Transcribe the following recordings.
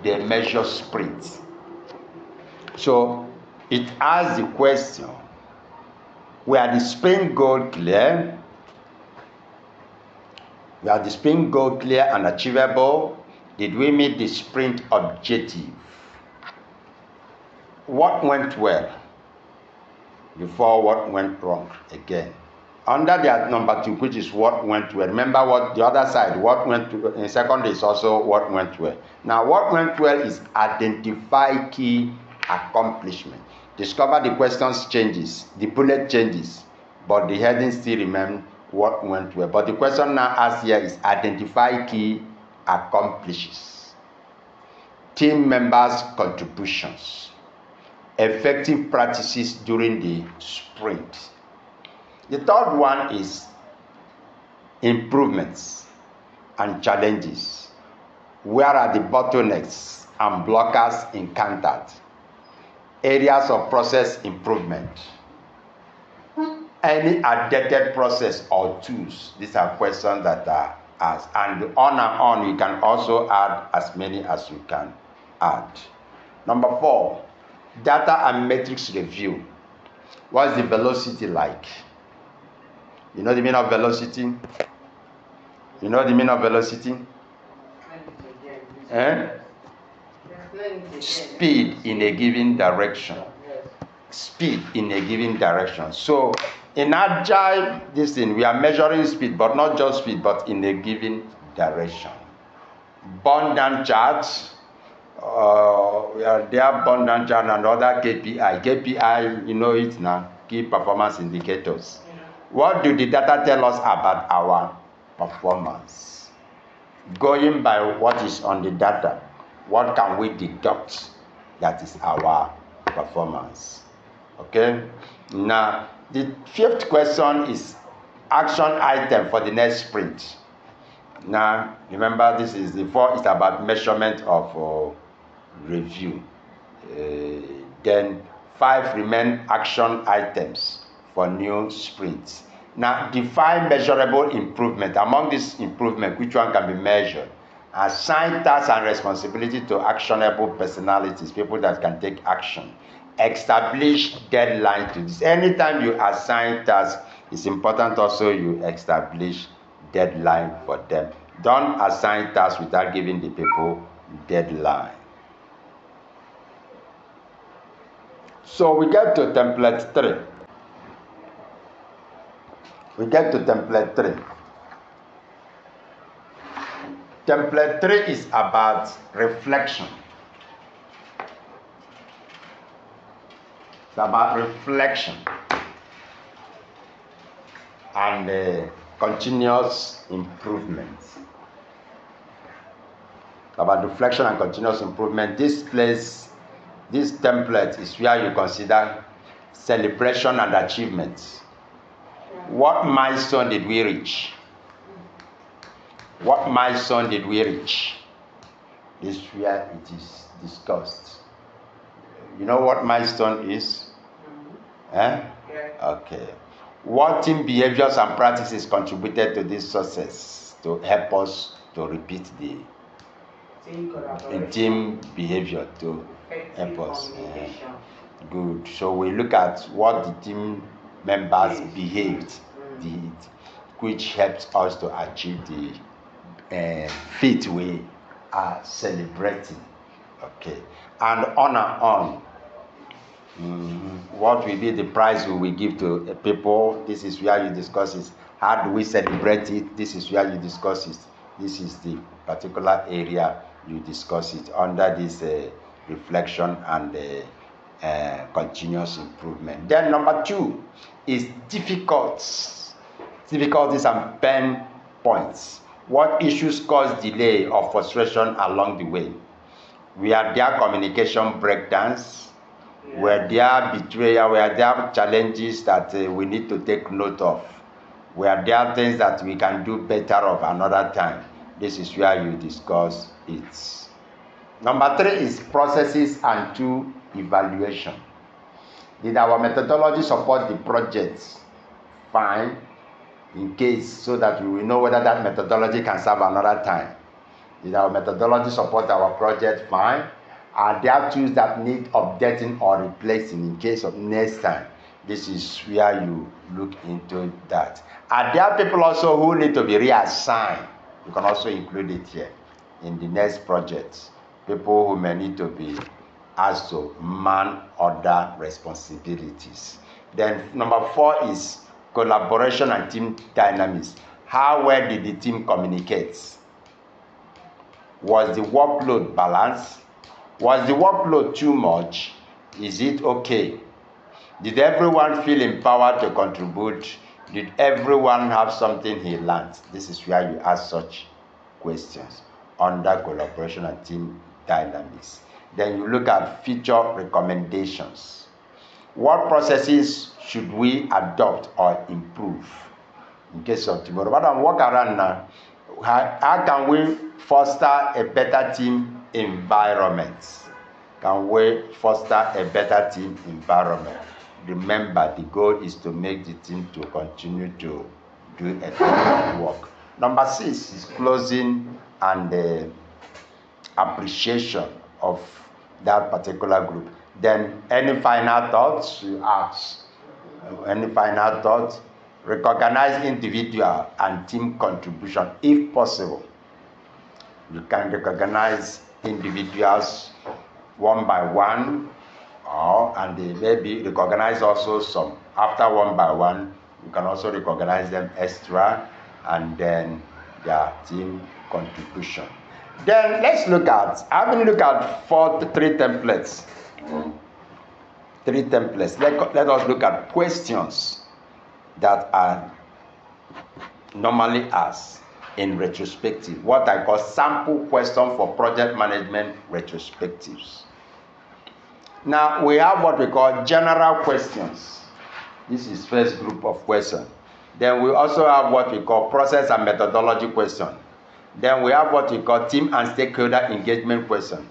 they measure sprints. So it asks the question, were the sprint goal clear? Were the sprint goal clear and achievable? Did we meet the sprint objective? What went well before what went wrong again? Under the number 2, which is what went well, remember what the other side, what went well, in second is also what went well. Now, what went well is identify key accomplishment. Discover the questions changes, the bullet changes, but the heading still remains what went well. But the question now asked here is identify key accomplishes, team members' contributions, effective practices during the sprint. The third one is improvements and challenges. Where are the bottlenecks and blockers encountered? Areas of process improvement. Any outdated process or tools. These are questions that are asked. And on, you can also add as many as you can add. Number 4, data and metrics review. What's the velocity like? You know the meaning of velocity? You know the meaning of velocity? Speed in a given direction. Speed in a given direction. So in agile, this thing, we are measuring speed, but not just speed, but in a given direction. Burn down charts. There are burn down chart and other KPI. KPI, you know it now, key performance indicators. What do the data tell us about our performance? Going by what is on the data, what can we deduct that is our performance? Okay? Now, the 5th question is action item for the next sprint. Now, remember this is the 4 is about measurement of review. Then 5 remain action items for new sprints. Now, define measurable improvement. Among this improvement, which one can be measured? Assign tasks and responsibility to actionable personalities, people that can take action. Establish deadline to this. Anytime you assign tasks, it's important also you establish deadline for them. Don't assign tasks without giving the people deadline. So we get to template 3. We get to template 3. Template 3 is about reflection. It's about reflection and continuous improvement. It's about reflection and continuous improvement. This template is where you consider celebration and achievements. What milestone did we reach? What milestone did we reach? This is where it is discussed. You know what milestone is? Okay. What team behaviors and practices contributed to this success to help us to repeat the team behavior to help us? Good. So we look at what the team members did, which helps us to achieve the feat we are celebrating. Okay. And on. What will be the prize we will give to people? This is where you discuss it. How do we celebrate it? This is where you discuss it. This is the particular area you discuss it under this reflection and continuous improvement. Then number 2 is difficulties and pain points. What issues cause delay or frustration along the way? Were there communication breakdowns? Were there betrayal? Were there challenges that we need to take note of? Were there things that we can do better of another time? This is where you discuss it. Number 3 is processes and tool evaluation. Did our methodology support the project? Fine. In case, so that we will know whether that methodology can serve another time. Did our methodology support our project? Fine. Are there tools that need updating or replacing in case of next time? This is where you look into that. Are there people also who need to be reassigned? You can also include it here in the next project. People who may need to be asked to man other responsibilities. Then number 4 is collaboration and team dynamics. How well did the team communicate? Was the workload balanced? Was the workload too much? Is it okay? Did everyone feel empowered to contribute? Did everyone have something he learned? This is where you ask such questions under collaboration and team dynamics. Then you look at future recommendations. What processes should we adopt or improve in case of tomorrow? But I'm walking around now. How can we foster a better team environment? Can we foster a better team environment? Remember, the goal is to make the team to continue to do effective work. Number 6 is closing and appreciation of that particular group. Then any final thoughts you ask? Any final thoughts? Recognize individual and team contribution if possible. You can recognize individuals one by one, and they maybe recognize also some after one by one. You can also recognize them extra, and then their team contribution. Then let's look at, having looked at 3 templates. 3 templates. Let us look at questions that are normally asked in retrospective, what I call sample question for project management retrospectives. Now we have what we call general questions. This is first group of questions. Then we also have what we call process and methodology question. Then we have what we call team and stakeholder engagement question.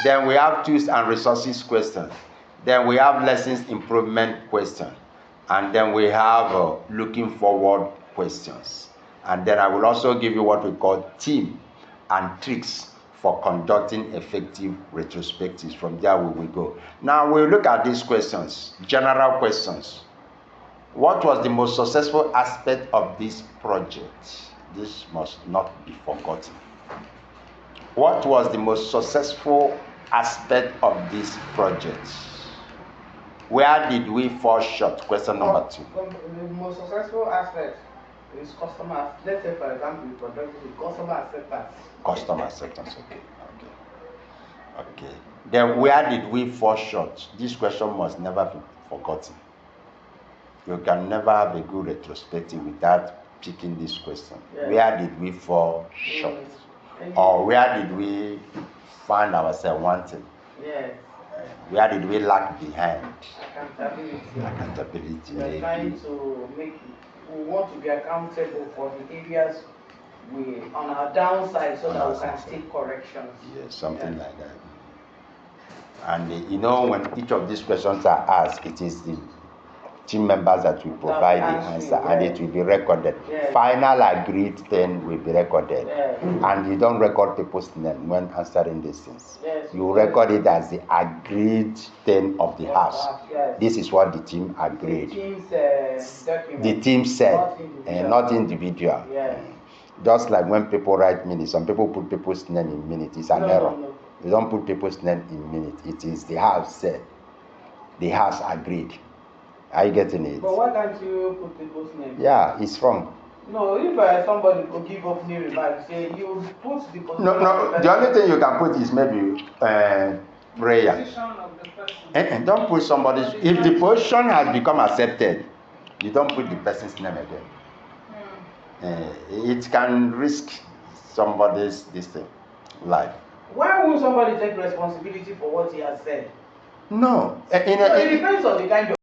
Then we have tools and resources question. Then we have lessons improvement question. And then we have looking forward questions. And then I will also give you what we call team and tricks for conducting effective retrospectives. From there we will go. Now we'll look at these questions, general questions. What was the most successful aspect of this project? This must not be forgotten. What was the most successful aspect of this project? Where did we fall short? Question number 2. The most successful aspect is customer. Let's say, for example, we conducted the customer acceptance. Customer acceptance, okay. Then where did we fall short? This question must never be forgotten. You can never have a good retrospective without picking this question. Yes. Where did we fall short? Yes. Or where did we find ourselves wanting? Yes. Where did we lag behind? Accountability. We are trying to we want to be accountable for the areas we on our downside so that we can take corrections. Yes, something like that. And when each of these questions are asked, it is the team members that will provide the answer, and it will be recorded. Yes. Final agreed thing will be recorded. Yes. And you don't record people's name when answering these things. Yes. You record it as the agreed thing of the house. Yes. This is what the team agreed. The team said, not individual. Yes. Just like when people write minutes, some people put people's name in minutes. It's an error. No. You don't put people's name in minutes. It is the house said. The house agreed. Are you getting it? But why can't you put people's name? Yeah, it's wrong. No, if somebody could give opening remarks, say you put the position. No. The only thing you can put is maybe prayer. Position of the person. And don't put somebody's. If the position has become accepted, you don't put the person's name again. It can risk somebody's life. Why would somebody take responsibility for what he has said? No. It depends on the kind of